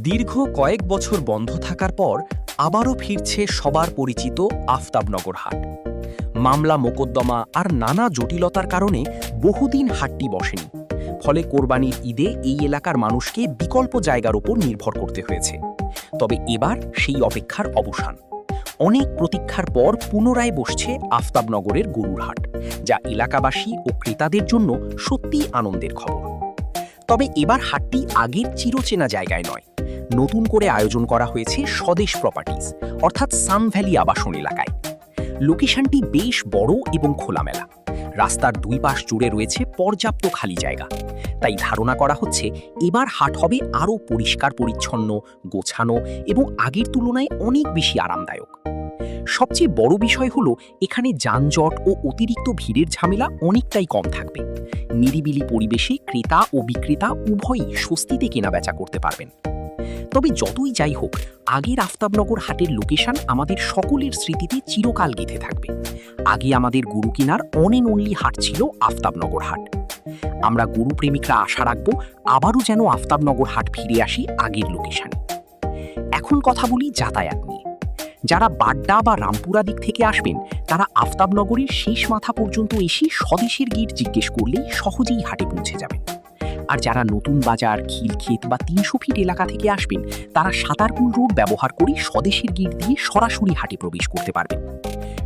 দীর্ঘ কয়েক বছর বন্ধ থাকার পর আবারও ফিরছে সবার পরিচিত আফতাবনগর হাট। মামলা মোকদ্দমা আর নানা জটিলতার কারণে বহুদিন হাটটি বসেনি। ফলে কোরবানির ঈদে এই এলাকার মানুষকে বিকল্প জায়গার উপর নির্ভর করতে হয়েছে। তবে এবার সেই অপেক্ষার অবসান। অনেক প্রতীক্ষার পর পুনরায় বসছে আফতাবনগরের গরুর হাট, যা এলাকাবাসী ও ক্রেতাদের জন্য সত্যিই আনন্দের খবর। তবে এবার হাটটি আগের চিরচেনা জায়গায় নয়, নতুন করে আয়োজন করা হয়েছে স্বদেশ প্রপার্টিজ অর্থাৎ সান ভ্যালি আবাসন এলাকায়। লোকেশনটি বেশ বড় এবং খোলামেলা। রাস্তার দুই পাশ জুড়ে রয়েছে পর্যাপ্ত খালি জায়গা। তাই ধারণা করা হচ্ছে এবার হাট হবে আরও পরিষ্কার পরিচ্ছন্ন, গোছানো এবং আগের তুলনায় অনেক বেশি আরামদায়ক। সবচেয়ে বড় বিষয় হলো এখানে যানজট ও অতিরিক্ত ভিড়ের ঝামেলা অনেকটাই কম থাকবে। নিরিবিলি পরিবেশে ক্রেতা ও বিক্রেতা উভয়ই স্বস্তিতে কেনাবেচা করতে পারবেন। তবে যতই যাই হোক, আগের আফতাবনগর হাটের লোকেশন আমাদের সকলের স্মৃতিতে চিরকাল গেঁথে থাকবে। আগে আমাদের গরু কেনার অন এন্ড অনলি হাট ছিল আফতাবনগর হাট। আমরা গরু প্রেমিকরা আশা রাখব আবারও যেন আফতাবনগর হাট ফিরে আসি আগের লোকেশনে। এখন কথা বলি যাতায়াত নিয়ে। যারা বাড্ডা বা রামপুরা দিক থেকে আসবেন, তারা আফতাবনগরের শেষ মাথা পর্যন্ত এসে স্বদেশের গেট জিজ্ঞেস করলেই সহজেই হাটে পৌঁছে যাবেন। আর যারা নতুন বাজার, খিলক্ষেত বা ৩০০ ফিট এলাকা থেকে আসবেন, তারা সাতারকুল রোড ব্যবহার করে স্বদেশের গেট দিয়ে সরাসরি হাটে প্রবেশ করতে পারবেন।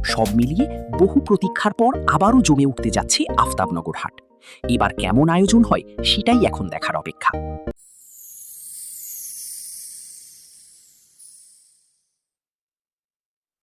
সব মিলিয়ে বহু প্রতীক্ষার পর আবারও জমে উঠতে যাচ্ছে আফতাবনগর হাট। এবার কেমন আয়োজন হয় সেটাই এখন দেখার অপেক্ষা।